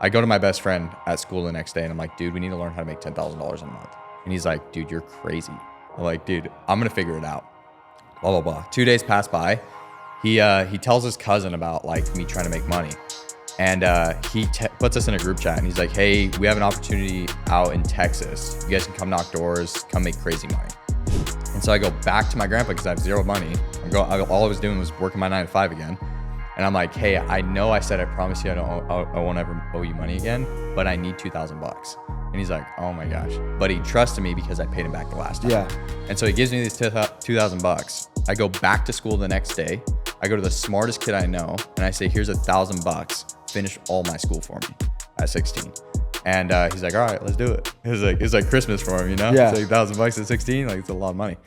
I go to my best friend at school the next day and I'm like, dude, we need to learn how to make $10,000 a month. And he's like, dude, you're crazy. I'm like, dude, I'm going to figure it out. Blah, blah, blah. 2 days pass by. He tells his cousin about like me trying to make money. And he puts us in a group chat and he's like, hey, we have an opportunity out in Texas. You guys can come knock doors, come make crazy money. And so I go back to my grandpa because I have zero money. All I was doing was working my 9 to 5 again. And I'm like, hey, I know I said I promise you I won't ever owe you money again, but I need $2,000. And he's like, oh my gosh. But he trusted me because I paid him back the last time. Yeah. And so he gives me these $2,000. I go back to school the next day. I go to the smartest kid I know and I say, here's $1,000. Finish all my school for me at 16. And he's like, all right, let's do it. It's like Christmas for him, you know? Yeah. It's like $1,000 at 16, like it's a lot of money.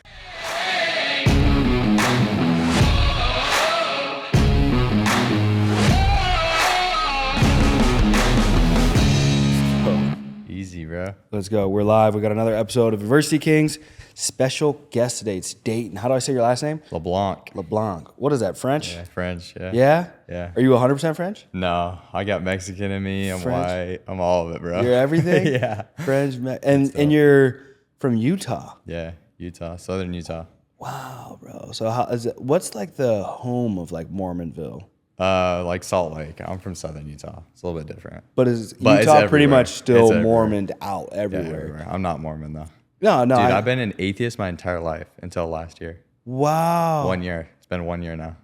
Easy, bro. Let's go. We're live. We got another episode of Adversity Kings. Special guest today. It's Dayton. How do I say your last name? LeBlanc. LeBlanc. What is that, French? Yeah, French, yeah. Yeah? Yeah. Are you 100% French? No, I got Mexican in me. I'm French. white. I'm all of it, bro. You're everything? Yeah. French. And you're from Utah? Yeah, Utah, southern Utah. Wow, bro. So how is it? What's like the home of like Mormonville? Like Salt Lake. I'm from southern Utah. It's a little bit different. But is But it's Utah pretty everywhere. much still It's everywhere. Mormoned out Yeah, everywhere? everywhere. I'm not Mormon though. No. Dude, I've been an atheist my entire life until last year. Wow. 1 year. It's been 1 year now.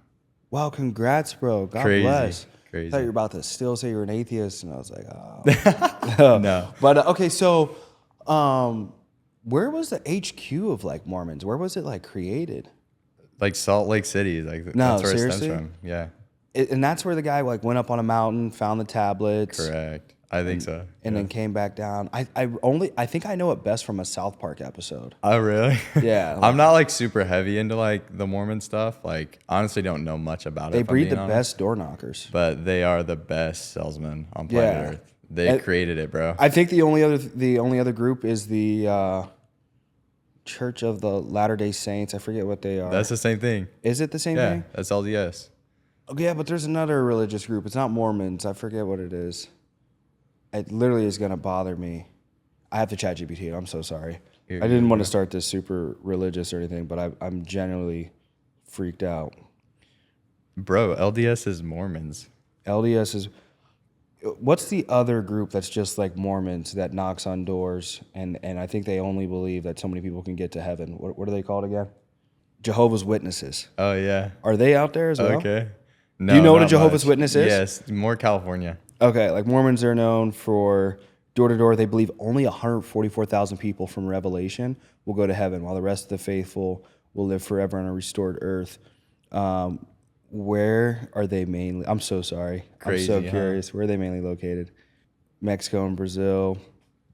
Wow, congrats, bro. God Crazy. bless. Crazy. I thought you were about to still say you're an atheist, and I was like, oh. No. But okay, so where was the HQ of like Mormons? Where was it like created? Like Salt Lake City. Like No, that's where seriously? it stems from. Yeah. And that's where the guy like went up on a mountain, found the tablets, Correct. I think so. and then came back down. I think I know it best from a South Park episode. Oh, really? Yeah. I'm not like super heavy into like the Mormon stuff. Like honestly don't know much about it. They if I'm breed being the honest. best door knockers. But they are the best salesmen on planet Yeah. Earth. They And- created it, bro. I think the only other group is the Church of the Latter-day Saints. I forget what they are. That's the same thing. Is it the same Yeah, thing? that's LDS. Okay, yeah, but there's another religious group. It's not Mormons. I forget what it is. It literally is going to bother me. I have to chat GPT. I'm so sorry. You're I didn't good, want bro. to start this super religious or anything, but I'm generally freaked out. Bro, LDS is Mormons. LDS is... What's the other group that's just like Mormons that knocks on doors and I think they only believe that so many people can get to heaven? What are they called again? Jehovah's Witnesses. Oh yeah. Are they out there as well? Okay. No, Do you know what a not Jehovah's much. Witness is? Yes, more California. Okay, like Mormons are known for door to door. They believe only 144,000 people from Revelation will go to heaven, while the rest of the faithful will live forever on a restored earth. Where are they mainly? I'm so sorry. Crazy, I'm so huh? curious. Where are they mainly located? Mexico and Brazil,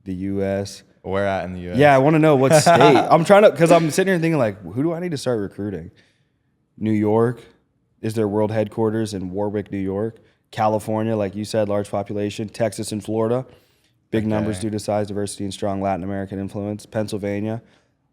the U.S. Where at in the US? Yeah, I want to know what state. I'm trying to, because I'm sitting here thinking like, who do I need to start recruiting? New York is their world headquarters in Warwick, New York. California, like you said, large population. Texas and Florida, big numbers due to size, diversity, and strong Latin American influence. Pennsylvania,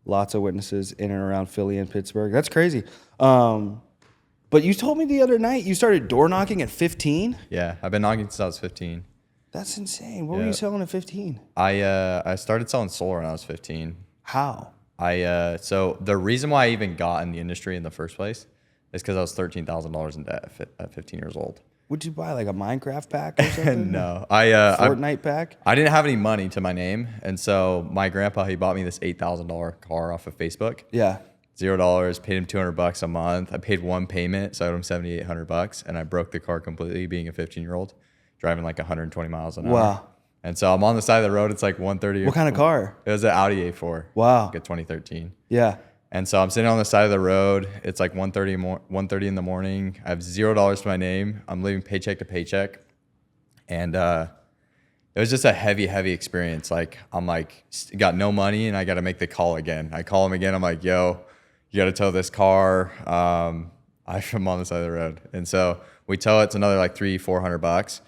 lots of witnesses in and around Philly and Pittsburgh. That's crazy. But you told me the other night you started door knocking at 15. Yeah, I've been knocking since I was 15. That's insane. What were Yeah. you selling at 15? I started selling solar when I was 15. How? So the reason why I even got in the industry in the first place is because I was $13,000 in debt at 15 years old. Would you buy like a Minecraft pack or something? No, Fortnite pack? I didn't have any money to my name, and so my grandpa, he bought me this $8,000 car off of Facebook. Yeah. $0, paid him $200 a month. I paid one payment, so I owed him $7,800, and I broke the car completely, being a 15-year-old, driving like 120 miles an hour. Wow. And so I'm on the side of the road. It's like 130. What kind of car? It was an Audi A4. Wow. Like a 2013. Yeah. And so I'm sitting on the side of the road. It's like 1:30 in the morning. I have $0 to my name. I'm living paycheck to paycheck. And it was just a heavy experience. Like, I'm like, got no money and I got to make the call again. I call him again. I'm like, yo, you got to tow this car. I'm on the side of the road. And so we tow it. It's another like $300-400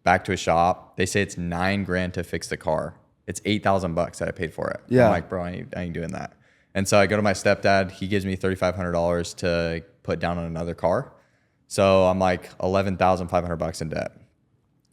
back to a shop. They say it's $9,000 to fix the car. It's $8,000 that I paid for it. Yeah. I'm like, bro, I ain't doing that. And so I go to my stepdad. He gives me $3,500 to put down on another car. So I'm like $11,500 in debt.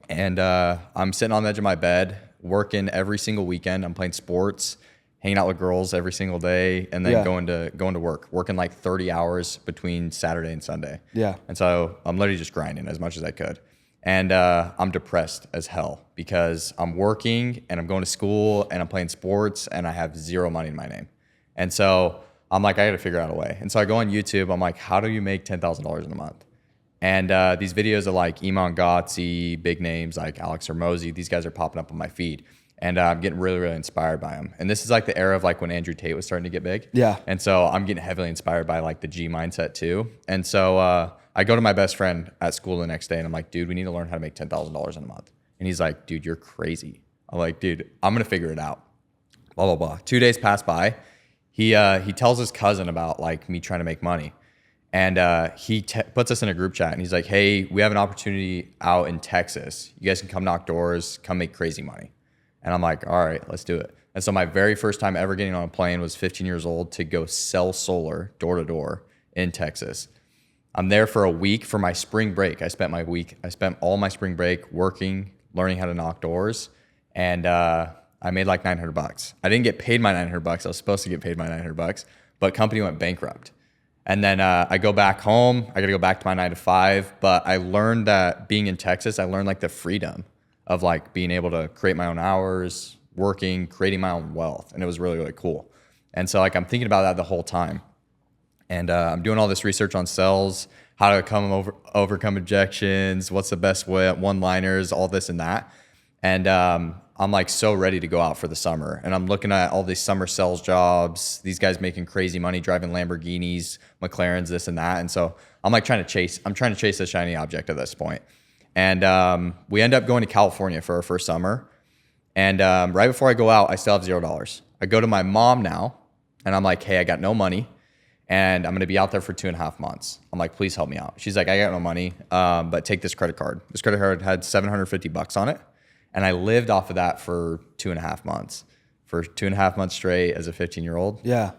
And I'm sitting on the edge of my bed, working every single weekend. I'm playing sports, hanging out with girls every single day, and then going to work, working like 30 hours between Saturday and Sunday. Yeah. And so I'm literally just grinding as much as I could. And I'm depressed as hell because I'm working and I'm going to school and I'm playing sports and I have zero money in my name. And so I'm like, I got to figure out a way. And so I go on YouTube. I'm like, how do you make $10,000 in a month? And these videos of like Iman Gotzi, big names like Alex Hormozy, these guys are popping up on my feed. And I'm getting really, really inspired by them. And this is like the era of like when Andrew Tate was starting to get big. Yeah. And so I'm getting heavily inspired by like the G mindset too. And so I go to my best friend at school the next day and I'm like, dude, we need to learn how to make $10,000 in a month. And he's like, dude, you're crazy. I'm like, dude, I'm going to figure it out. Blah, blah, blah. 2 days pass by. He tells his cousin about like me trying to make money. And he puts us in a group chat and he's like, hey, we have an opportunity out in Texas. You guys can come knock doors, come make crazy money. And I'm like, all right, let's do it. And so my very first time ever getting on a plane was 15 years old to go sell solar door to door in Texas. I'm there for a week for my spring break. I spent all my spring break working, learning how to knock doors. And I made like $900. I didn't get paid my $900. I was supposed to get paid my $900, but company went bankrupt. And then I go back home. I got to go back to my 9 to 5. But I learned that being in Texas, I learned like the freedom of like being able to create my own hours, working, creating my own wealth. And it was really, really cool. And so like I'm thinking about that the whole time. And I'm doing all this research on sales, how to overcome objections, what's the best way, one-liners, all this and that. And I'm like so ready to go out for the summer. And I'm looking at all these summer sales jobs, these guys making crazy money, driving Lamborghinis, McLarens, this and that. And so I'm trying to chase a shiny object at this point. And we end up going to California for our first summer. And right before I go out, I still have $0. I go to my mom now and I'm like, hey, I got no money and I'm going to be out there for 2.5 months. I'm like, please help me out. She's like, I got no money, but take this credit card. This credit card had $750 on it. And I lived off of that for 2.5 months, for 2.5 months straight as a 15-year-old. Yeah.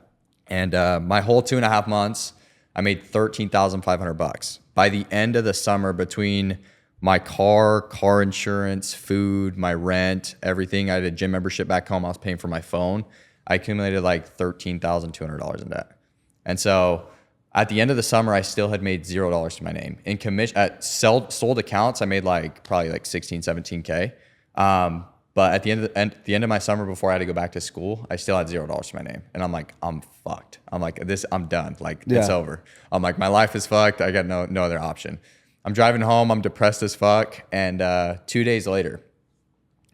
And my whole 2.5 months, I made $13,500. By the end of the summer, between my car insurance, food, my rent, everything, I had a gym membership back home. I was paying for my phone. I accumulated like $13,200 in debt. And so at the end of the summer, I still had made $0 to my name. In commission at sold accounts, I made probably like 16, 17K. But at the end of my summer, before I had to go back to school, I still had $0 to my name. And I'm like, I'm fucked. I'm like, I'm done. Like, it's over. I'm like, my life is fucked. I got no other option. I'm driving home. I'm depressed as fuck. And 2 days later,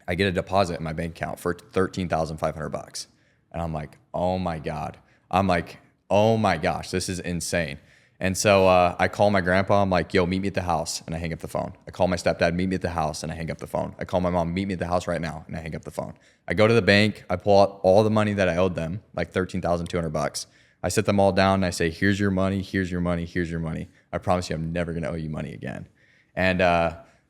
I get a deposit in my bank account for $13,500. And I'm like, oh my God. I'm like, oh my gosh, this is insane. And so I call my grandpa. I'm like, yo, meet me at the house. And I hang up the phone. I call my stepdad, meet me at the house. And I hang up the phone. I call my mom, meet me at the house right now. And I hang up the phone. I go to the bank. I pull out all the money that I owed them, like $13,200. I sit them all down and I say, here's your money, here's your money, here's your money. I promise you I'm never going to owe you money again. And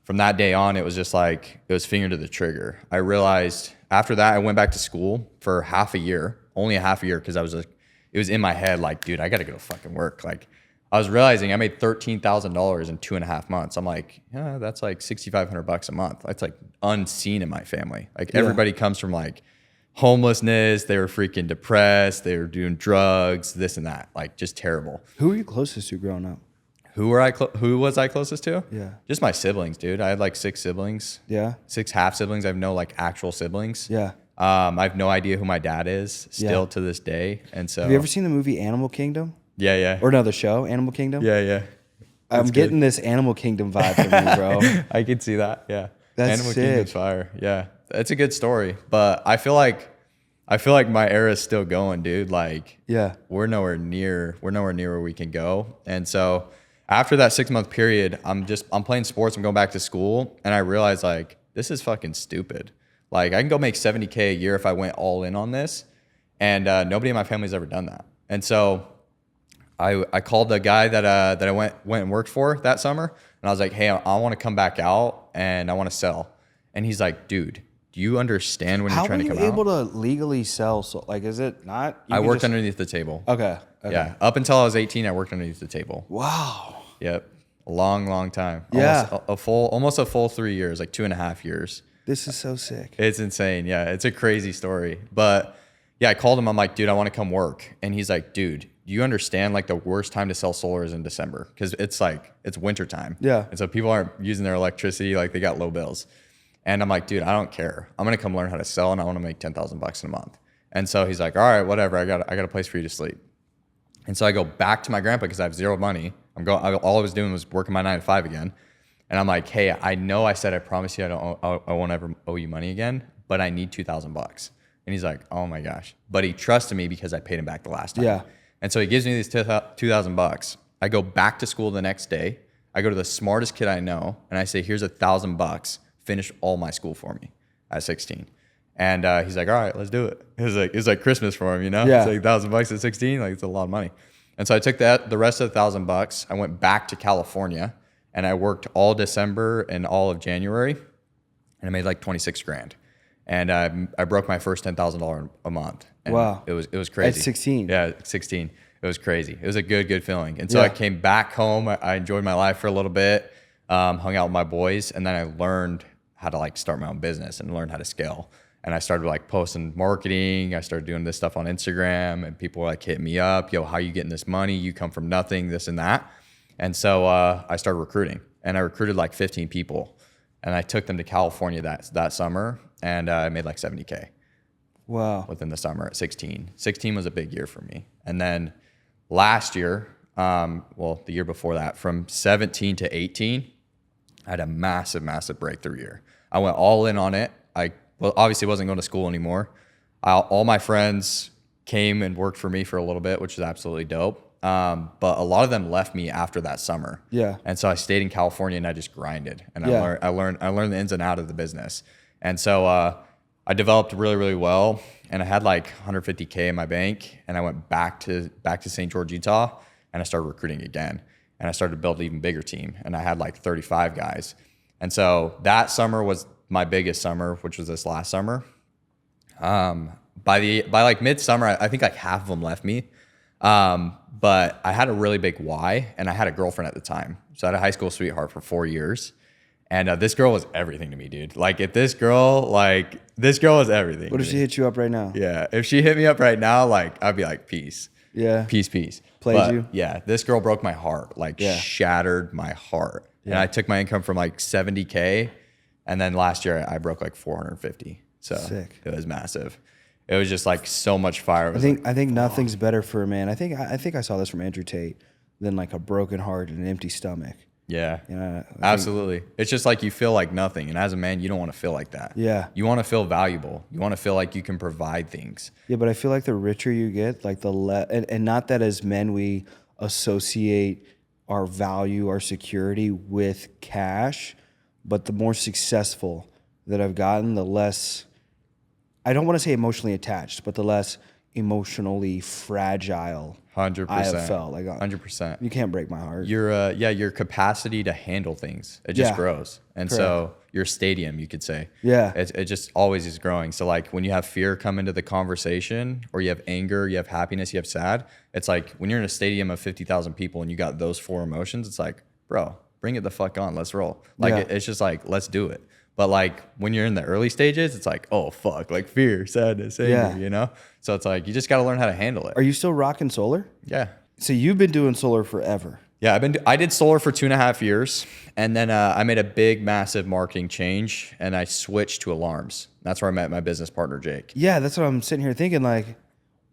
from that day on, it was just like, it was finger to the trigger. I realized after that, I went back to school for half a year, only a half a year, because it was in my head like, dude, I got to go to fucking work. Like, I was realizing I made $13,000 in 2.5 months. I'm like, yeah, that's like $6,500 a month. That's like unseen in my family. Like everybody comes from like homelessness. They were freaking depressed. They were doing drugs, this and that. Like just terrible. Who were you closest to growing up? Who was I closest to? Yeah. Just my siblings, dude. I had like 6 siblings. Yeah. 6 half siblings. I have no like actual siblings. Yeah. I have no idea who my dad is still to this day. And so, have you ever seen the movie Animal Kingdom? Yeah, yeah. Or another show, Animal Kingdom? Yeah, yeah. I'm getting this Animal Kingdom vibe from you, bro. I can see that. Yeah. That's Animal sick. Kingdom's fire. Yeah. It's a good story, but I feel like my era is still going, dude. Like, yeah, we're nowhere near where we can go. And so after that 6-month period, I'm playing sports. I'm going back to school. And I realized like, this is fucking stupid. Like I can go make $70K a year if I went all in on this. And nobody in my family's ever done that. And so I called the guy that I went and worked for that summer, and I was like, hey, I want to come back out and I want to sell. And he's like, dude, do you understand when you're trying to come out? How are you able to legally sell? So, like, is it not? I worked underneath the table. Okay. Yeah. Up until I was 18, I worked underneath the table. Wow. Yep. A long time. Yeah. Almost a full 3 years, like 2.5 years. This is so sick. It's insane. Yeah. It's a crazy story. But yeah, I called him. I'm like, dude, I want to come work. And he's like, dude, do you understand like the worst time to sell solar is in December? Because it's winter time. Yeah. And so people aren't using their electricity. Like they got low bills. And I'm like, dude, I don't care. I'm going to come learn how to sell and I want to make $10,000 in a month. And so he's like, all right, whatever. I got a place for you to sleep. And so I go back to my grandpa because I have zero money. All I was doing was working my 9 to 5 again. And I'm like, hey, I know I said I promise you I won't ever owe you money again, but I need $2,000. And he's like, oh my gosh. But he trusted me because I paid him back the last time. Yeah. And so he gives me these $2,000. I go back to school the next day. I go to the smartest kid I know and I say, here's $1,000. Finish all my school for me at 16. And he's like, all right, let's do it. It was like Christmas for him, you know? Yeah. It's like $1,000 at 16. Like it's a lot of money. And so I took the rest of the $1,000. I went back to California and I worked all December and all of January and I made like 26 grand. And I broke my first $10,000 a month. And wow. It was crazy. At 16. Yeah, 16. It was crazy. It was a good feeling. And so I came back home. I enjoyed my life for a little bit, hung out with my boys. And then I learned how to like start my own business and learn how to scale. And I started like posting marketing. I started doing this stuff on Instagram and people were like hitting me up. Yo, how you getting this money? You come from nothing, this and that. And so I started recruiting and I recruited like 15 people and I took them to California that summer and I made like 70K. Wow. Within the summer at 16. 16 was a big year for me. And then last year, the year before that, from 17 to 18, I had a massive breakthrough year. I went all in on it. I obviously wasn't going to school anymore. All my friends came and worked for me for a little bit, which was absolutely dope. But a lot of them left me after that summer. Yeah. And so I stayed in California and I just grinded. And I learned the ins and outs of the business. And so I developed really well. And I had like 150K in my bank. And I went back to St. George, Utah, and I started recruiting again. And I started to build an even bigger team. And I had like 35 guys. And so that summer was my biggest summer, which was this last summer. By like midsummer, I think like half of them left me. But I had a really big why, and I had a girlfriend at the time. So I had a high school sweetheart for 4 years. And this girl was everything to me, dude. Like this girl was everything. What if she hit you up right now? Yeah. If she hit me up right now, like I'd be like, peace. Yeah. Peace. Played you? Yeah. This girl broke my heart, shattered my heart. Yeah. And I took my income from like 70K. And then last year I broke like 450. So sick. It was massive. It was just like so much fire. I think nothing's better for a man. I think I saw this from Andrew Tate than like a broken heart and an empty stomach. Yeah, you know, absolutely. It's just like you feel like nothing. And as a man, you don't want to feel like that. Yeah. You want to feel valuable. You want to feel like you can provide things. Yeah, but I feel like the richer you get, like and not that as men we associate our value, our security with cash, but the more successful that I've gotten, the less, I don't want to say emotionally attached, but the less emotionally fragile 100%. I have felt. Like 100%. You can't break my heart. Your capacity to handle things, it just grows. And correct. So your stadium, you could say. Yeah. It just always is growing. So like when you have fear come into the conversation, or you have anger, you have happiness, you have sad, it's like when you're in a stadium of 50,000 people and you got those 4 emotions, it's like, bro, bring it the fuck on. Let's roll. Like it's just like, let's do it. But like when you're in the early stages, it's like, oh fuck, like fear, sadness, anger, you know? So it's like, you just got to learn how to handle it. Are you still rocking solar? Yeah. So you've been doing solar forever. Yeah, I did solar for 2.5 years, and then I made a big, massive marketing change, and I switched to alarms. That's where I met my business partner, Jake. Yeah, that's what I'm sitting here thinking, like,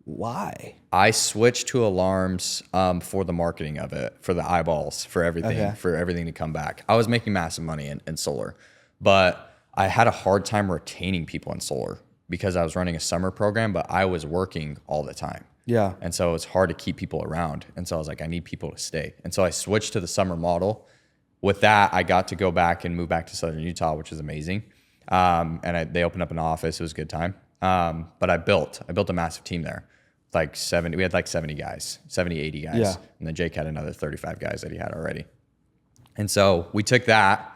why? I switched to alarms for the marketing of it, for the eyeballs, for everything, for everything to come back. I was making massive money in solar, but I had a hard time retaining people in solar because I was running a summer program, but I was working all the time. Yeah. And so it's hard to keep people around. And so I was like, I need people to stay. And so I switched to the summer model. With that, I got to go back and move back to Southern Utah, which is amazing. They opened up an office. It was a good time. But I built a massive team there. We had like 70 guys, 70, 80 guys. Yeah. And then Jake had another 35 guys that he had already. And so we took that.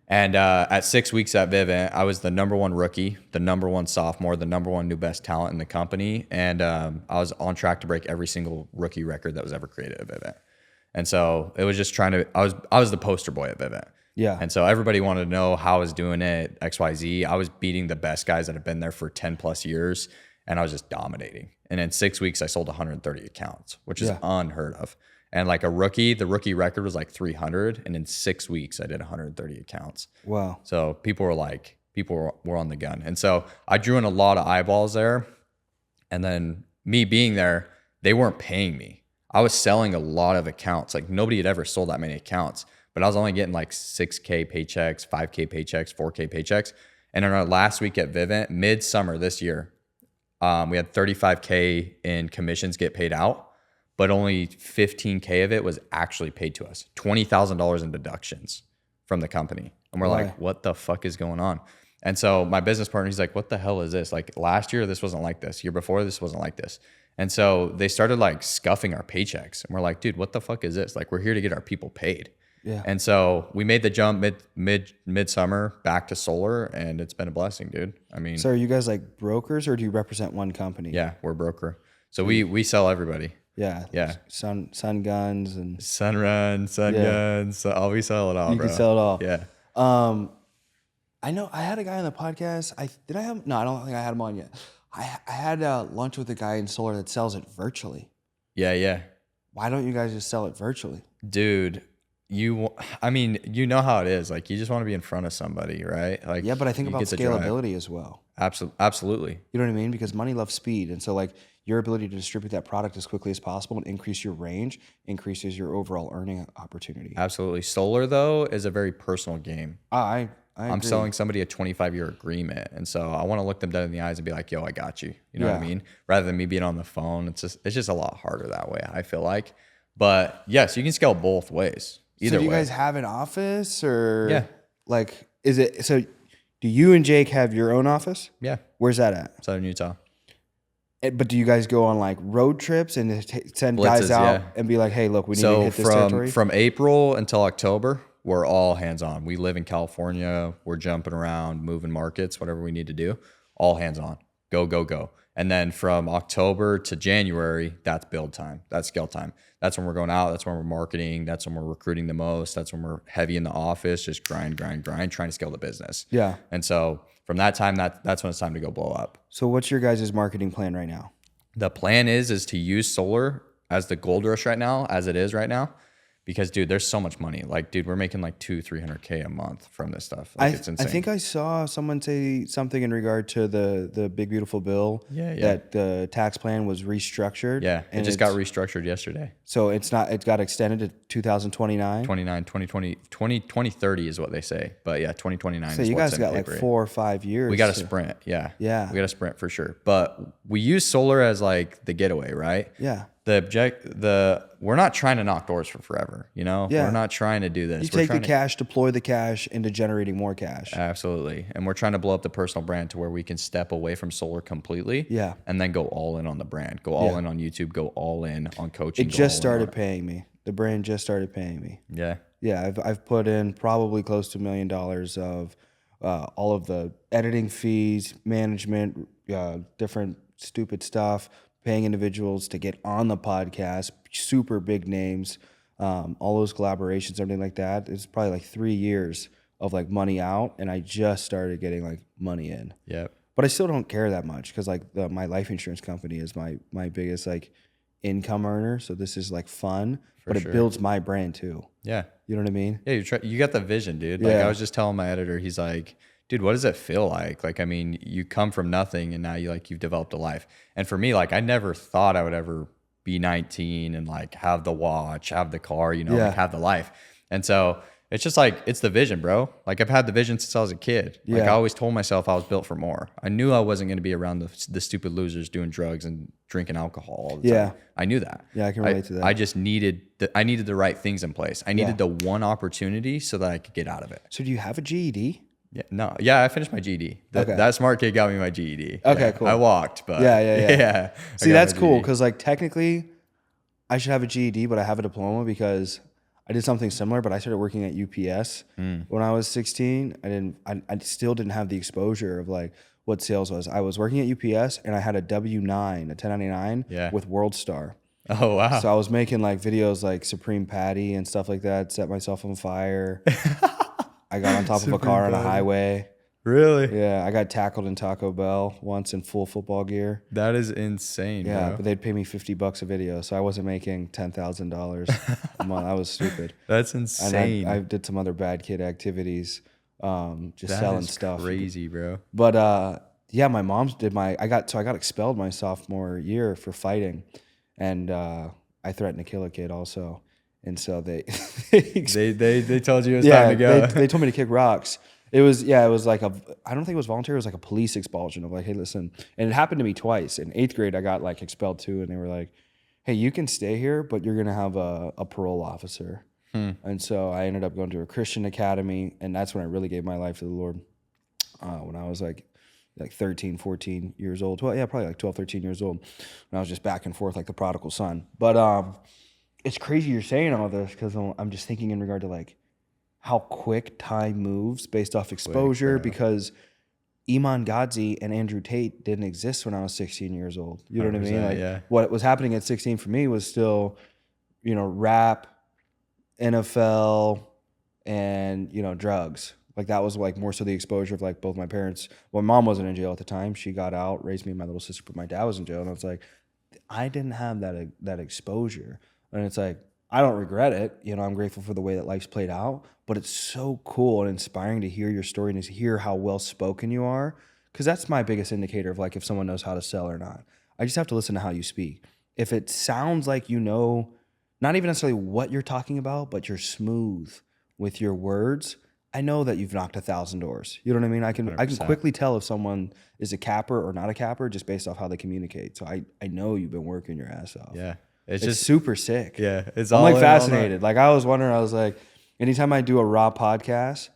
And at 6 weeks at Vivint, I was the #1 rookie, the #1 sophomore, the #1 new best talent in the company. And I was on track to break every single rookie record that was ever created at Vivint. And so it was just I was the poster boy at Vivint. Yeah. And so everybody wanted to know how I was doing it, XYZ. I was beating the best guys that have been there for 10 plus years, and I was just dominating. And in 6 weeks, I sold 130 accounts, which is unheard of. And like the rookie record was like 300. And in 6 weeks, I did 130 accounts. Wow. So people were on the gun. And so I drew in a lot of eyeballs there. And then me being there, they weren't paying me. I was selling a lot of accounts. Like nobody had ever sold that many accounts, but I was only getting like 6K paychecks, 5K paychecks, 4K paychecks. And in our last week at Vivint, midsummer this year, we had 35K in commissions get paid out, but only 15K of it was actually paid to us. $20,000 in deductions from the company. And we're like, what the fuck is going on? And so my business partner, he's like, what the hell is this? Like last year, this wasn't like this. Year before, this wasn't like this. And so they started like scuffing our paychecks. And we're like, dude, what the fuck is this? Like, we're here to get our people paid. Yeah. And so we made the jump midsummer back to solar, and it's been a blessing, dude. I mean, So are you guys like brokers, or do you represent one company? yeah, we're a broker. So we sell everybody. Yeah. Yeah. Sun guns and Sunrun, sun guns. Oh, we sell it all, you bro. can sell it all. Yeah. I know I had a guy on the podcast. I don't think I had him on yet. I had lunch with a guy in solar that sells it virtually. Yeah. Why don't you guys just sell it virtually? Dude, I mean, you know how it is. Like, you just want to be in front of somebody, right? Like, Yeah, but I think you about get the drive. scalability as well. Absolutely. You know what I mean? Because money loves speed. And so like your ability to distribute that product as quickly as possible and increase your range increases your overall earning opportunity. Absolutely. Solar, though, is a very personal game. I'm selling somebody a 25-year agreement. And so I want to look them dead in the eyes and be like, yo, I got you. You know what I mean? Rather than me being on the phone. It's just a lot harder that way, I feel like. But yes, you can scale both ways. Either way. So do you guys have an office, or like, is it, so do you and Jake have your own office? Yeah. Where's that at? Southern Utah. But do you guys go on like road trips and send guys out and be like, hey, look, we need to hit this territory? From April until October, we're all hands on. We live in California. We're jumping around, moving markets, whatever we need to do, all hands on. Go. And then from October to January, that's build time. That's scale time. That's when we're going out. That's when we're marketing. That's when we're recruiting the most. That's when we're heavy in the office, just grind, trying to scale the business. Yeah. And so from that time, that's when it's time to go blow up. So what's your guys' marketing plan right now? The plan is to use solar as the gold rush right now, as it is right now. Because, dude, there's so much money. Like, dude, we're making like $200-300K a month from this stuff. Like, it's insane. I think I saw someone say something in regard to the big beautiful bill. Yeah. That the tax plan was restructured. Yeah, it just got restructured yesterday. So it got extended to 2029. 2030 is what they say. But yeah, 2029. So you guys got like 4 or 5 years. We got a sprint. Yeah. Yeah. We got a sprint for sure. But we use solar as like the getaway, right? Yeah. We're not trying to knock doors for forever, you know? Yeah. We're not trying to do this. You take the cash, deploy the cash into generating more cash. Absolutely. And we're trying to blow up the personal brand to where we can step away from solar completely. Yeah. And then go all in on the brand. Go all in on YouTube. Go all in on coaching. It just started paying me. The brand just started paying me. Yeah. Yeah. I've put in probably close to $1 million of all of the editing fees, management, different stupid stuff, paying individuals to get on the podcast, super big names, all those collaborations, everything like that. It's probably like 3 years of like money out, and I just started getting like money in. Yeah. But I still don't care that much because like my life insurance company is my biggest like income earner. So this is like fun, but it builds my brand too. Yeah. You know what I mean? Yeah, you got the vision, dude. Like I was just telling my editor, he's like, dude, what does it feel like? Like, I mean, you come from nothing and now you've developed a life. And for me, like, I never thought I would ever be 19 and like have the watch, have the car, like have the life. And so it's just like, it's the vision, bro. Like I've had the vision since I was a kid. Like I always told myself I was built for more. I knew I wasn't going to be around the stupid losers doing drugs and drinking alcohol all the time. I knew that. Yeah, I can relate to that. I just needed the right things in place. I needed the one opportunity so that I could get out of it. So do you have a GED? Yeah, no. Yeah, I finished my GED. That smart kid got me my GED. Okay, cool. I walked, but yeah. See, that's cool because like technically I should have a GED, but I have a diploma because I did something similar, but I started working at UPS when I was 16. I still didn't have the exposure of like what sales was. I was working at UPS and I had a W-9, a 1099 with WorldStar. Oh, wow. So I was making like videos like Supreme Patty and stuff like that, set myself on fire. I got on top of a car on a highway. Really? Yeah, I got tackled in Taco Bell once in full football gear. That is insane, Yeah, bro. but they'd pay me $50 a video, so I wasn't making $10,000 a month. I was stupid. That's And insane. I did some other bad kid activities, just That selling is stuff. crazy, bro. But yeah, my mom's did I got expelled my sophomore year for fighting, and I threatened to kill a kid also, and so they They told you it was time to go. they told me to kick rocks. It was like I don't think it was voluntary. It was like a police expulsion of like, hey, listen, and it happened to me twice. In 8th grade, I got like expelled too, and they were like, hey, you can stay here, but you're gonna have a parole officer. And so I ended up going to a Christian academy, and that's when I really gave my life to the Lord. When I was like 13, 14 years old. Well, yeah, probably like 12, 13 years old. And I was just back and forth like the prodigal son. But it's crazy you're saying all this because I'm just thinking in regard to like how quick time moves based off exposure, because Iman Gadzhi and Andrew Tate didn't exist when I was 16 years old. You know what I mean? Like yeah. what was happening at 16 for me was still, rap, NFL, and, drugs. Like that was like more so the exposure of like both my parents. Well, my mom wasn't in jail at the time. She got out, raised me and my little sister, but my dad was in jail. And I was like, I didn't have that exposure. And it's like, I don't regret it. I'm grateful for the way that life's played out, but it's so cool and inspiring to hear your story and to hear how well spoken you are. Cause that's my biggest indicator of like if someone knows how to sell or not. I just have to listen to how you speak. If it sounds like not even necessarily what you're talking about, but you're smooth with your words, I know that you've knocked 1,000 doors. You know what I mean? I can 100%. quickly tell if someone is a capper or not a capper just based off how they communicate. So I know you've been working your ass off. Yeah. It's just super sick. Yeah. It's I'm all like in, fascinated. Like I was wondering, I was like, anytime I do a raw podcast,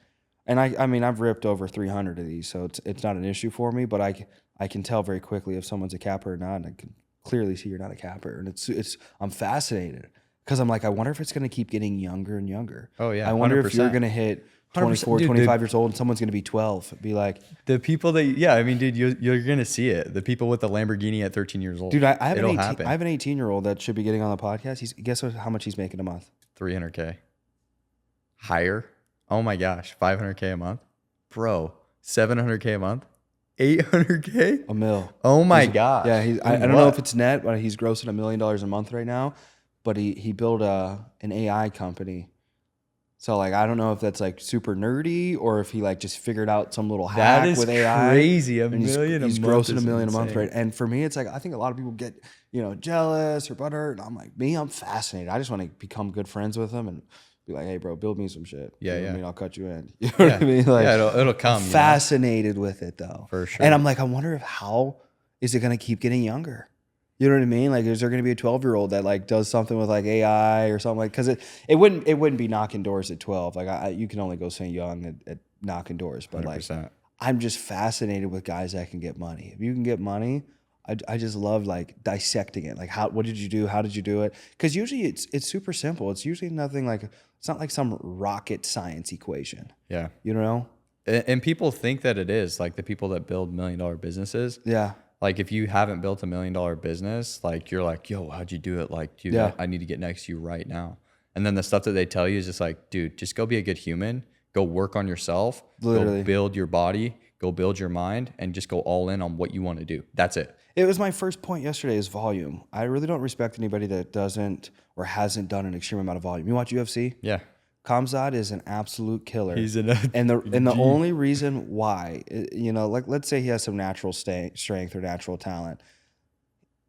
and I mean I've ripped over 300 of these, so it's not an issue for me. But I can tell very quickly if someone's a capper or not, and I can clearly see you're not a capper. And I'm fascinated because I'm like, I wonder if it's going to keep getting younger and younger. Oh, yeah, I wonder if you're 100%. going to hit 24, dude, 25 years old and someone's going to be 12. Be like, The people that, yeah, I mean, dude, you're going to see it. The people with the Lamborghini at 13 years old. dude, I have It'll an 18, happen. I have an 18-year-old that should be getting on the podcast. Guess how much he's making a month? $300K. Higher. Oh my gosh. $500K a month. Bro, $700K a month. $800K. A mil. Oh my gosh. Yeah, I don't What? know if it's net, but he's grossing $1 million a month right now. But he built an AI company. So like I don't know if that's like super nerdy or if he like just figured out some little hack That is with AI. crazy. And he's He's grossing $1 million a month, right? And for me, it's like I think a lot of people get jealous or butthurt, and I'm like, I'm fascinated. I just want to become good friends with him and be like, hey, bro, build me some shit. Yeah, You know what yeah. I mean, I'll cut you in. You know what I mean? Like, yeah, it'll come. fascinated with it though, For sure. And I'm like, I wonder if how is it going to keep getting younger? You know what I mean? Like, is there going to be a 12-year-old that like does something with like AI or something like? Because it wouldn't be knocking doors at 12. Like you can only go so young at knocking doors. But 100%. like, I'm just fascinated with guys that can get money. If you can get money, I just love like dissecting it. Like what did you do? How did you do it? Because usually it's super simple. It's usually nothing like it's not like some rocket science equation. Yeah. You know? And people think that it is, like the people that build $1 million businesses. Yeah. Like if you haven't built $1 million business, like you're like, yo, how'd you do it? Like, dude, Yeah. I need to get next to you right now. And then the stuff that they tell you is just like, dude, just go be a good human. Go work on yourself. Literally. Go build your body. Go build your mind and just go all in on what you want to do. That's it. It was my first point yesterday is volume. I really don't respect anybody that doesn't or hasn't done an extreme amount of volume. You watch UFC? Yeah. Kamzat is an absolute killer. He's in and the only reason why, like let's say he has some natural strength or natural talent.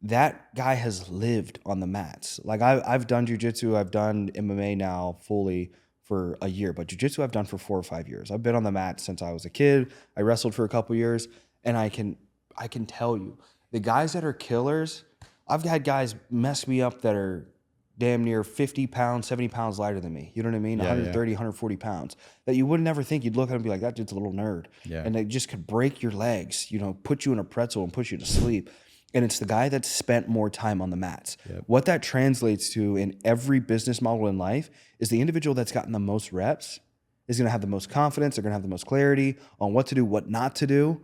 That guy has lived on the mats. Like I've done jiu-jitsu, I've done MMA now fully for a year, but jiu-jitsu I've done for 4 or 5 years. I've been on the mat since I was a kid. I wrestled for a couple years, and I can tell you, the guys that are killers, I've had guys mess me up that are damn near 50 pounds, 70 pounds lighter than me. You know what I mean? Yeah, 130, 140 pounds. That you would never think. You'd look at him and be like, that dude's a little nerd. Yeah. And they just could break your legs, put you in a pretzel and push you to sleep. And it's the guy that spent more time on the mats. Yep. What that translates to in every business model in life is the individual that's gotten the most reps is going to have the most confidence. They're going to have the most clarity on what to do, what not to do.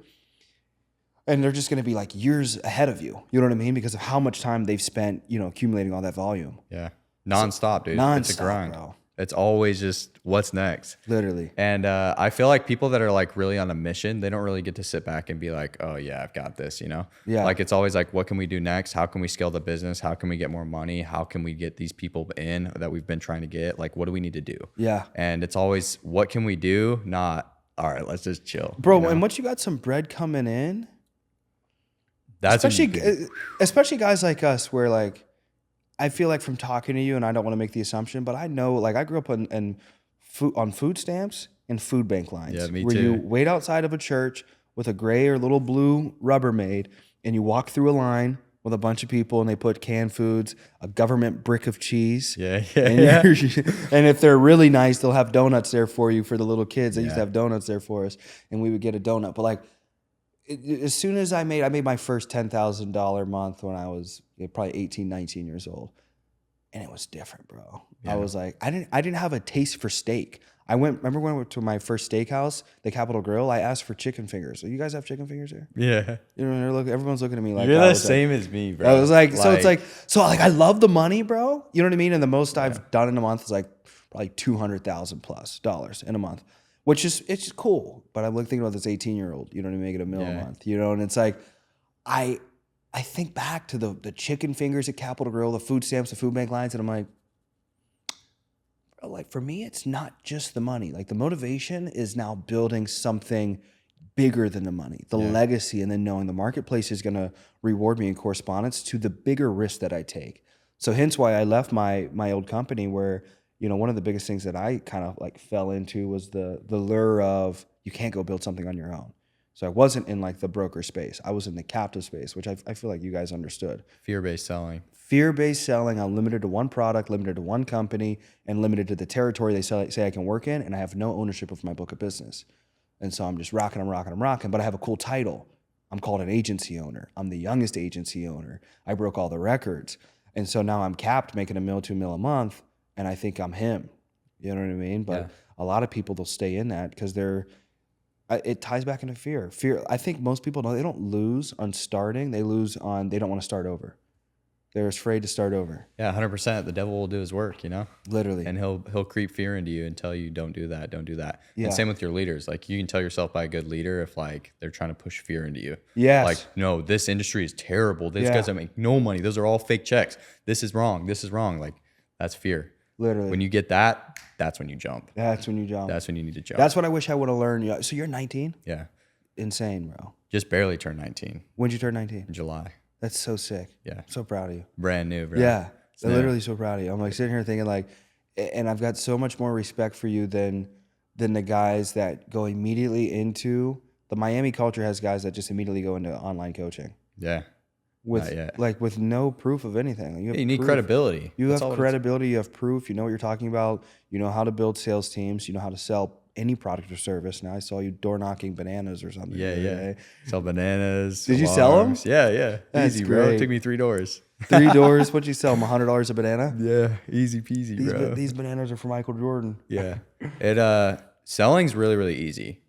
And they're just going to be like years ahead of you. You know what I mean? Because of how much time they've spent, accumulating all that volume. Yeah. Nonstop, dude. It's a grind. Bro. It's always just what's next. Literally. And I feel like people that are like really on a mission, they don't really get to sit back and be like, oh yeah, I've got this, Yeah. Like it's always like, what can we do next? How can we scale the business? How can we get more money? How can we get these people in that we've been trying to get? Like, what do we need to do? Yeah. And it's always, what can we do? Not, all right, let's just chill. Bro, and once you got some bread coming in, that's especially guys like us where like, I feel like from talking to you, and I don't want to make the assumption, but I know, like, I grew up on food stamps and food bank lines. Yeah, me where too. you wait outside of a church with a gray or little blue Rubbermaid, and you walk through a line with a bunch of people, and they put canned foods, a government brick of cheese. Yeah. And if they're really nice, they'll have donuts there for you for the little kids. They used to have donuts there for us, and we would get a donut. But like, as soon as I made my first $10,000 month when I was probably 18, 19 years old. And it was different, bro. Yeah. I was like, I didn't have a taste for steak. Remember when I went to my first steakhouse, the Capitol Grill, I asked for chicken fingers. So you guys have chicken fingers here? Yeah. Everyone's looking at me like, you're the same as me, bro. I was like, so I love the money, bro. You know what I mean? And the most I've done in a month is like probably $200,000+ in a month. Which is, it's just cool. But I'm thinking about this 18-year-old, you know what I mean, making $1 million a month, and it's like, I think back to the chicken fingers at Capitol Grill, the food stamps, the food bank lines, and I'm like, bro, like for me, it's not just the money. Like the motivation is now building something bigger than the money, the legacy, and then knowing the marketplace is going to reward me in correspondence to the bigger risk that I take. So hence why I left my old company where, one of the biggest things that I kind of like fell into was the lure of you can't go build something on your own. So I wasn't in like the broker space. I was in the captive space, which I feel like you guys understood. Fear-based selling. Fear-based selling. I'm limited to one product, limited to one company, and limited to the territory they say I can work in, and I have no ownership of my book of business. And so I'm just rocking, but I have a cool title. I'm called an agency owner. I'm the youngest agency owner. I broke all the records. And so now I'm capped making $1 million, $2 million a month, and I think I'm him. You know what I mean? But a lot of people, they'll stay in that because it ties back into fear. Fear. I think most people they don't lose on starting. They lose on they don't want to start over. They're afraid to start over. Yeah, 100%. The devil will do his work, Literally. And he'll creep fear into you and tell you don't do that, don't do that. Yeah. And same with your leaders. Like you can tell yourself by a good leader if like they're trying to push fear into you. Yes. Like, no, this industry is terrible. These guys don't make no money. Those are all fake checks. This is wrong. This is wrong. Like that's fear. Literally. When you get that, that's when you jump. That's when you jump. That's when you need to jump. That's what I wish I would have learned. So you're 19? Yeah. Insane, bro. Just barely turned 19. When'd you turn 19? In July. That's so sick. Yeah. So proud of you. Brand new, bro. Yeah. I'm literally so proud of you. I'm like sitting here thinking like, and I've got so much more respect for you than the guys that go immediately into the Miami culture has guys that just immediately go into online coaching. Yeah. With no proof of anything. You need credibility. You have credibility. You have proof. You know what you're talking about. You know how to build sales teams. You know how to sell any product or service. Now I saw you door knocking bananas or something. Yeah. Sell bananas. Did you sell them? Yeah. That's easy, great. bro. It took me 3 doors. 3 doors. What'd you sell them? $100 a banana? Yeah. Easy peasy, bro. These bananas are for Michael Jordan. Yeah. Selling's really, really easy.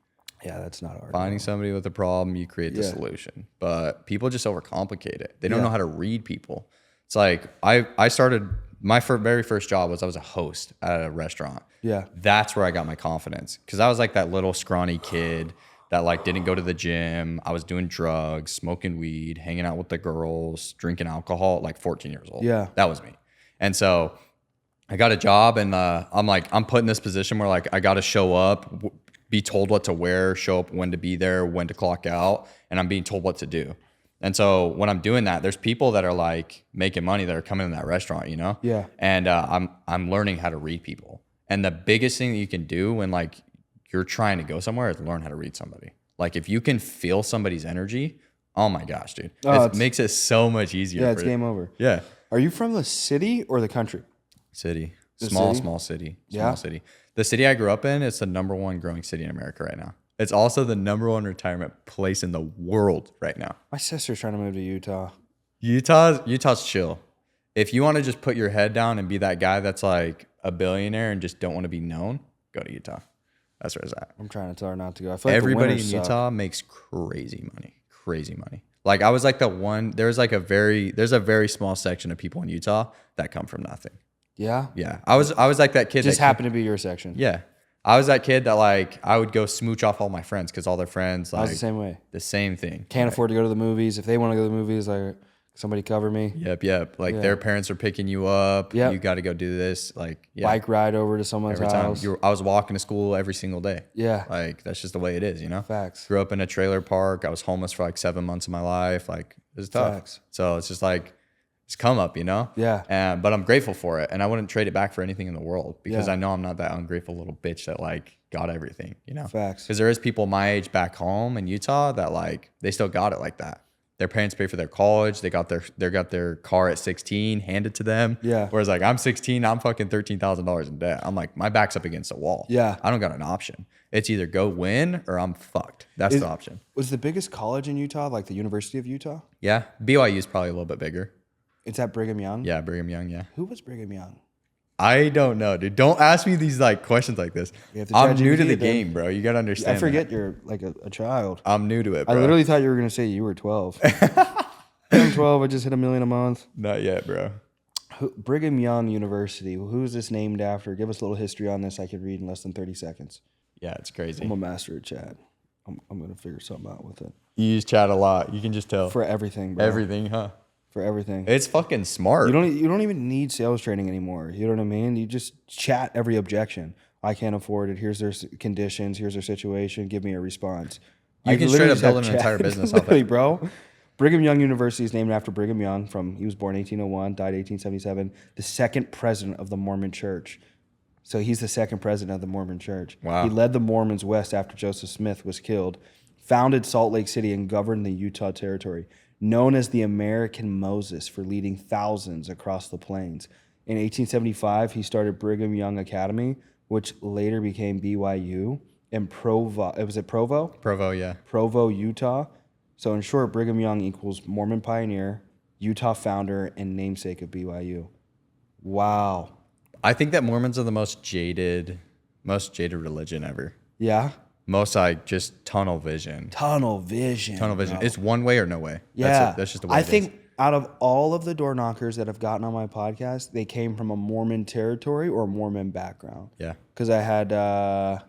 Yeah, that's not hard. Finding somebody with a problem, you create the solution. But people just overcomplicate it. They don't know how to read people. It's like I started my very first job was I was a host at a restaurant. Yeah. That's where I got my confidence because I was like that little scrawny kid that like didn't go to the gym. I was doing drugs, smoking weed, hanging out with the girls, drinking alcohol at like 14 years old. Yeah. That was me. And so I got a job and I'm put in this position where like I got to show up, be told what to wear, show up when to be there, when to clock out, and I'm being told what to do. And so when I'm doing that, there's people that are like making money that are coming in that restaurant, Yeah. And I'm learning how to read people. And the biggest thing that you can do when like you're trying to go somewhere is learn how to read somebody. Like if you can feel somebody's energy, oh my gosh, dude, it makes it so much easier. Yeah, it's game over. Yeah. Are you from the city or the country? City. Small city. Yeah. City. The city I grew up in, it's the #1 growing city in America right now. It's also the #1 retirement place in the world right now. My sister's trying to move to Utah. Utah's chill. If you want to just put your head down and be that guy that's like a billionaire and just don't want to be known, go to Utah. That's where it's at. I'm trying to tell her not to go. I feel like everybody in Utah makes crazy money. crazy money. Like I was like there's a very small section of people in Utah that come from nothing. Yeah. Yeah. I was like that kid Just that happened to be your section. yeah. I was that kid that like I would go smooch off all my friends because all their friends like I was the same way. the same thing. Can't afford to go to the movies. If they want to go to the movies, like somebody cover me. Yep. Like their parents are picking you up. Yep. You got to go do this. Like Bike ride over to someone's every time. house. I was walking to school every single day. Yeah. Like that's just the way it is, you know? Facts. Grew up in a trailer park. I was homeless for like 7 months of my life. Like it was tough. Facts. So it's just like it's come up, you know? Yeah. But I'm grateful for it. And I wouldn't trade it back for anything in the world because Yeah. I know I'm not that ungrateful little bitch that like got everything, you know? Facts. Because there is people my age back home in Utah that like they still got it like that. Their parents pay for their college. They got their car at 16 handed to them. Yeah. Whereas like I'm 16, I'm fucking $13,000 in debt. I'm like my back's up against the wall. Yeah. I don't got an option. It's either go win or I'm fucked. That's the option. Was the biggest college in Utah like the University of Utah? Yeah. BYU is probably a little bit bigger. It's at Brigham Young? Yeah, Brigham Young. Yeah. Who was Brigham Young? I don't know, dude. Don't ask me these like questions like this. I'm new to the game, bro. You gotta understand. I forget you're like a child. I'm new to it, I bro. literally thought you were going to say you were 12. I'm 12. I just hit $1 million a month. Not yet, bro. Brigham Young University. Who is this named after? Give us a little history on this. I could read in less than 30 seconds. Yeah, it's crazy. I'm a master at chat. I'm going to figure something out with it. You use chat a lot. You can just tell. For everything, bro. Everything, huh? For everything. It's fucking smart. You don't even need sales training anymore. You know what I mean? You just chat every objection. I can't afford it. Here's their conditions. Here's their situation. Give me a response. You can straight up build an entire business off it. Bro. Brigham Young University is named after Brigham Young. He was born 1801, died 1877. The second president of the Mormon Church. So he's the second president of the Mormon Church. Wow. He led the Mormons west after Joseph Smith was killed. Founded Salt Lake City and governed the Utah Territory. Known as the American Moses for leading thousands across the plains. In 1875, he started Brigham Young Academy, which later became BYU in Provo. Was it Provo? Provo, yeah. Provo, Utah. So in short, Brigham Young equals Mormon pioneer, Utah founder, and namesake of BYU. Wow. I think that Mormons are the most jaded religion ever. Yeah? Most like just tunnel vision. Tunnel vision. Tunnel vision. It's one way or no way. Yeah. That's just the way I it is. think out of all of the door knockers that have gotten on my podcast, they came from a Mormon territory or a Mormon background. Yeah. Because I had a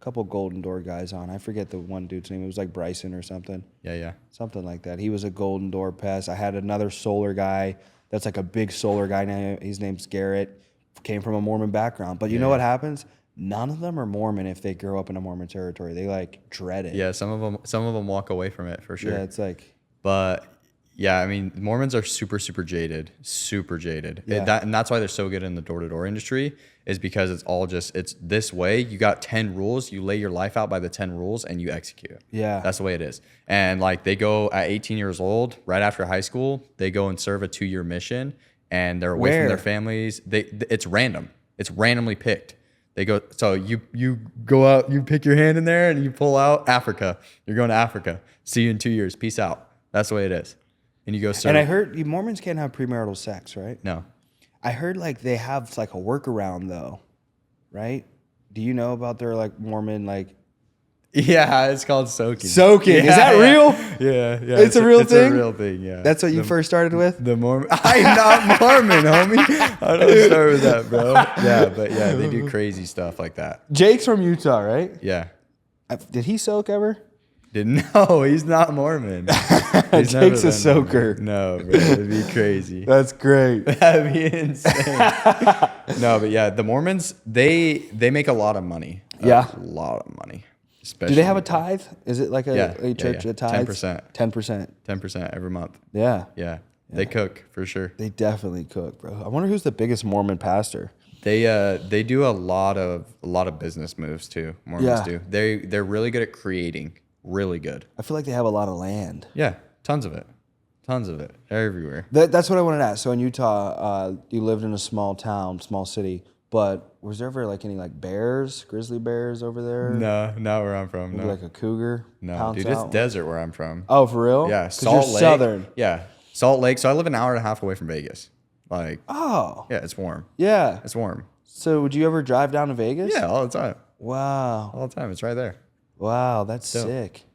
couple Golden Door guys on. I forget the one dude's name. It was like Bryson or something. Yeah. Something like that. He was a Golden Door pest. I had another solar guy that's like a big solar guy now. His name's Garrett. Came from a Mormon background. But you know what happens? None of them are Mormon if they grow up in a Mormon territory. They like dread it. Yeah, some of them walk away from it for sure. Yeah, it's like. But yeah, I mean, Mormons are super jaded. Super jaded. Yeah. And that's why they're so good in the door-to-door industry is because it's this way. You got 10 rules. You lay your life out by the 10 rules and you execute. Yeah. That's the way it is. And like they go at 18 years old, right after high school, they go and serve a 2-year mission and they're away from their families. It's random. It's randomly picked. They go, so you go out, you pick your hand in there and you pull out Africa. You're going to Africa. See you in 2 years. Peace out. That's the way it is. And you go serve. And I heard Mormons can't have premarital sex, right? No. I heard like they have like a workaround though, right? Do you know about their like Mormon like? Yeah, it's called soaking. Soaking. Yeah, Is that real? Yeah. It's a real thing? It's a real thing, yeah. That's what you first started with? The Mormon. I'm not Mormon, homie. I don't start with that, bro. Yeah, but yeah, they do crazy stuff like that. Jake's from Utah, right? Yeah. Did he soak ever? Didn't know. He's not Mormon. He's never Jake's a been soaker. Mormon. No, bro. It'd be crazy. That's great. That'd be insane. No, but yeah, the Mormons, they make a lot of money. Yeah. A lot of money. Do they have a tithe? Is it like a church that tithes? 10%. 10%. 10% every month. Yeah. Yeah. They cook for sure. They definitely cook, bro. I wonder who's the biggest Mormon pastor. They do a lot of business moves too. Mormons do. They're really good at creating. Really good. I feel like they have a lot of land. Yeah, tons of it. They're everywhere. That's what I wanted to ask. So in Utah, you lived in a small town, small city, but was there ever like any like bears, grizzly bears over there? No, not where I'm from. Maybe No, like a cougar? no, dude, it's desert where I'm from. Oh, for real? Yeah, 'Cause Salt you're Lake. southern. Yeah, Salt Lake. So I live an hour and a half away from Vegas. Like, Oh. yeah, it's warm. Yeah. It's warm. So would you ever drive down to Vegas? Yeah, all the time. Wow. All the time. It's right there. Wow, that's sick.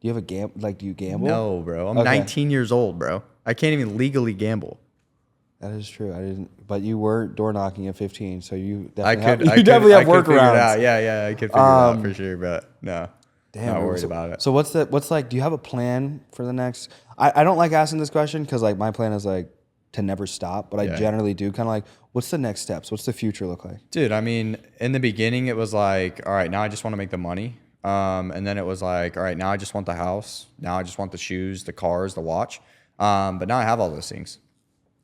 Do you have do you gamble? No, bro. I'm Okay. 19 years old, bro. I can't even legally gamble. That is true. I didn't, but you were door knocking at 15, so you I definitely could definitely have figure it workarounds. out. Yeah, I could figure it out for sure, but no. Damn, Not worried so, about it. So what's like, do you have a plan for the next, I don't like asking this question because like my plan is like to never stop, but I generally do kind of like, what's the next steps? What's the future look like? Dude, I mean, in the beginning, it was like, all right, now I just want to make the money. And then it was like, all right, now I just want the house. Now I just want the shoes, the cars, the watch. But now I have all those things.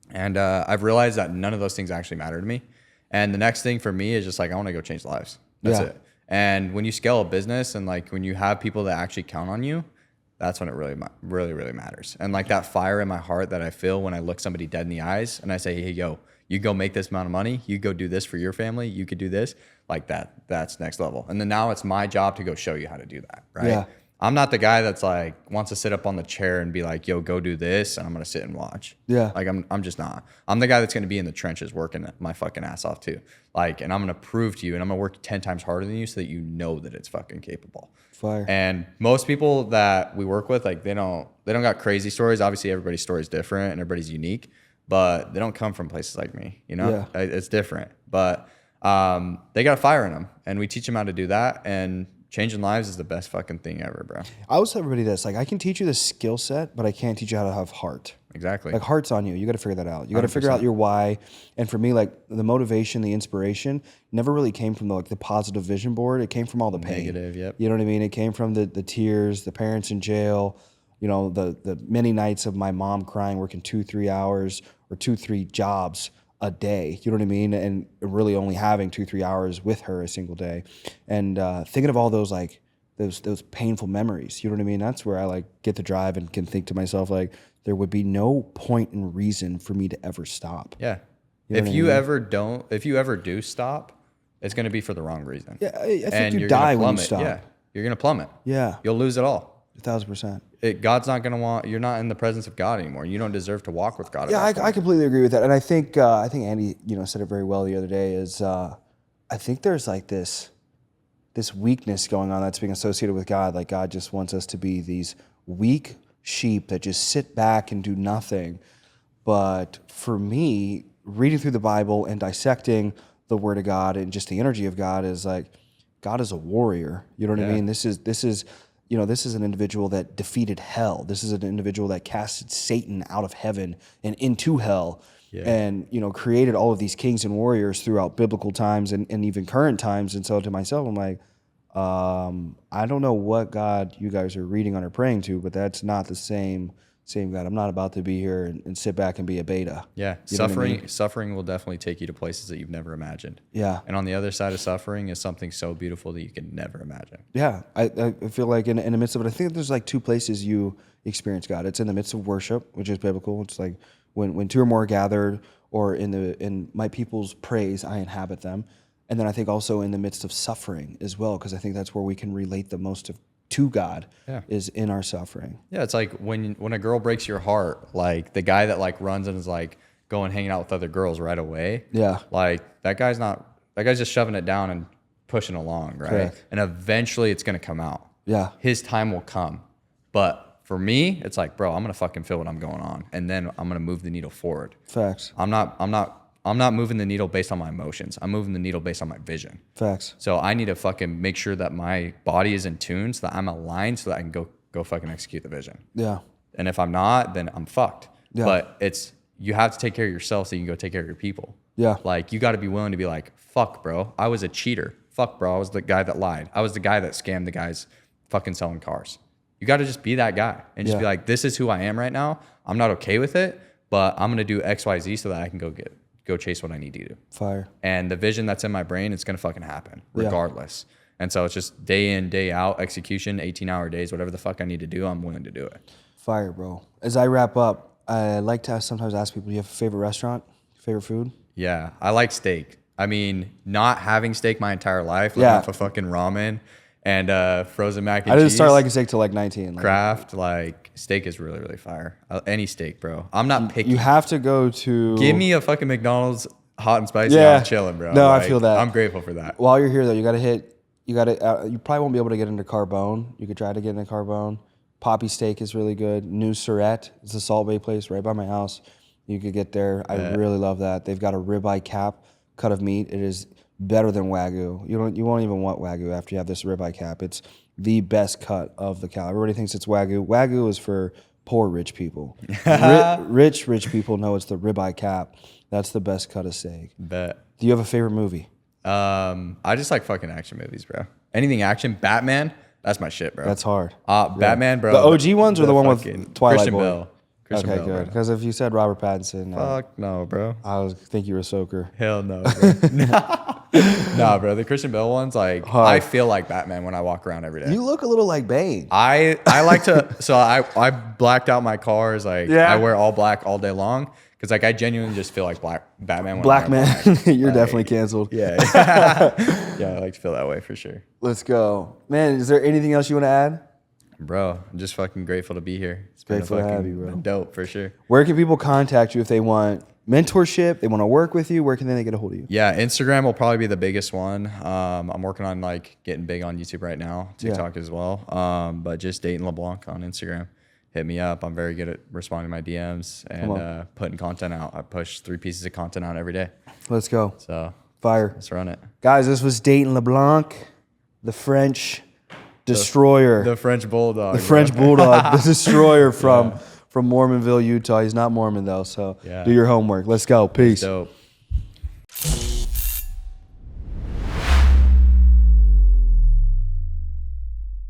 And I've realized that none of those things actually matter to me. And the next thing for me is just like, I want to go change lives. That's it. And when you scale a business and like when you have people that actually count on you, that's when it really matters. And like that fire in my heart that I feel when I look somebody dead in the eyes and I say, hey, yo, you go make this amount of money. You go do this for your family. You could do this like that. That's next level. And then now it's my job to go show you how to do that. Right. Yeah. I'm not the guy that's like wants to sit up on the chair and be like, yo, go do this. And I'm going to sit and watch. Yeah. Like I'm just not. I'm the guy that's going to be in the trenches working my fucking ass off too. Like, and I'm going to prove to you and I'm going to work 10 times harder than you so that you know that it's fucking capable. Fire. And most people that we work with, like they don't got crazy stories. Obviously everybody's story is different and everybody's unique, but they don't come from places like me, you know? Yeah. It's different, but they got a fire in them and we teach them how to do that. And changing lives is the best fucking thing ever, bro. I always tell everybody this, like I can teach you the skill set, but I can't teach you how to have heart. Exactly. Like heart's on you. You got to figure that out. You got to figure out your why. And for me, like the motivation, the inspiration never really came from the positive vision board. It came from all the pain. Negative, yep. You know what I mean? It came from the tears, the parents in jail, you know, the many nights of my mom crying, working 2-3 hours or 2-3 jobs a day, you know what I mean? And really only having 2-3 hours with her a single day. And thinking of all those like those painful memories, you know what I mean? That's where I like get the drive and can think to myself like there would be no point and reason for me to ever stop. Yeah. You know if you ever do stop, it's going to be for the wrong reason. Yeah, I think and you you're die gonna when you plummet. stop. Yeah. You're going to plummet. Yeah. You'll lose it all. 1,000%. God's not going to want, you're not in the presence of God anymore. You don't deserve to walk with God. Yeah, I completely agree with that. And I think Andy, said it very well the other day is I think there's like this weakness going on that's being associated with God. Like God just wants us to be these weak sheep that just sit back and do nothing. But for me, reading through the Bible and dissecting the Word of God and just the energy of God is like, God is a warrior. You know what I mean? This is an individual that defeated hell. This is an individual that casted Satan out of heaven and into hell. Yeah. And, created all of these kings and warriors throughout biblical times and even current times. And so to myself, I'm like, I don't know what God you guys are reading on or praying to, but that's not the same God. I'm not about to be here and sit back and be a beta. Yeah. Suffering will definitely take you to places that you've never imagined. Yeah. And on the other side of suffering is something so beautiful that you can never imagine. Yeah. I feel like in the midst of it, I think there's like two places you experience God. It's in the midst of worship, which is biblical. It's like when two or more are gathered, or in my people's praise, I inhabit them. And then I think also in the midst of suffering as well, because I think that's where we can relate the most to God is in our suffering. Yeah, it's like when a girl breaks your heart, like the guy that like runs and is like going hanging out with other girls right away. Yeah. Like that guy's just shoving it down and pushing along, right? Correct. And eventually it's gonna come out. Yeah. His time will come. But for me, it's like, bro, I'm gonna fucking feel what I'm going on. And then I'm gonna move the needle forward. Facts. I'm not moving the needle based on my emotions. I'm moving the needle based on my vision. Facts. So I need to fucking make sure that my body is in tune so that I'm aligned so that I can go fucking execute the vision. Yeah. And if I'm not, then I'm fucked. Yeah. But you have to take care of yourself so you can go take care of your people. Yeah. Like you got to be willing to be like, fuck, bro, I was a cheater. Fuck, bro, I was the guy that lied. I was the guy that scammed the guys fucking selling cars. You got to just be that guy and just be like, this is who I am right now. I'm not okay with it, but I'm going to do X, Y, Z so that I can go chase what I need to do. Fire. And the vision that's in my brain, it's going to fucking happen regardless. Yeah. And so it's just day in, day out execution, 18-hour days, whatever the fuck I need to do, I'm willing to do it. Fire, bro. As I wrap up, I like to sometimes ask people, do you have a favorite restaurant, favorite food? Yeah, I like steak. I mean, not having steak my entire life, living off of fucking ramen and frozen mac and cheese. I didn't start liking steak till like 19. Kraft, like steak is really, really fire. Any steak, bro. I'm not picky. You have to go to... Give me a fucking McDonald's hot and spicy. Yeah. I'm chilling, bro. No, I feel that. I'm grateful for that. While you're here, though, you probably won't be able to get into Carbone. You could try to get into Carbone. Poppy Steak is really good. New Surrette is the Salt Bay place right by my house. You could get there. I really love that. They've got a ribeye cap cut of meat. It is better than Wagyu. You won't even want Wagyu after you have this ribeye cap. It's the best cut of the cow. Everybody thinks it's Wagyu. Wagyu is for poor rich people. Rich people know it's the ribeye cap. That's the best cut of steak. Bet. Do you have a favorite movie? I just like fucking action movies, bro. Anything action. Batman, that's my shit, bro. That's hard. Batman, bro. The OG ones or the one with Twilight Christian Boy? Bell. Christian Okay, Bell, good. bro. Because if you said Robert Pattinson, Fuck no, bro. I think you were a soaker. Hell no, bro. Nah, bro. The Christian Bell ones, like, I feel like Batman when I walk around every day. You look a little like Bane. I like to, so I blacked out my cars. Like, I wear all black all day long. Because, like, I genuinely just feel like Batman. When Black I wear man. black. You're Like, definitely canceled. Yeah. Yeah, I like to feel that way for sure. Let's go. Man, is there anything else you want to add? Bro, I'm just fucking grateful to be here. It's been Grateful to have fucking you, bro. dope for sure. Where can people contact you if they want mentorship, they want to work with you? Where can they get a hold of you? Yeah, Instagram will probably be the biggest one. I'm working on like getting big on YouTube right now, TikTok as well. But just Dayton LeBlanc on Instagram. Hit me up. I'm very good at responding to my DMs and putting content out. I push 3 pieces of content out every day. Let's go. So Fire. let's run it. Guys, this was Dayton LeBlanc, the French destroyer. The French Bulldog. The French Bulldog, the destroyer from Mormonville, Utah. He's not Mormon though, so do your homework. Let's go. Peace. Dope.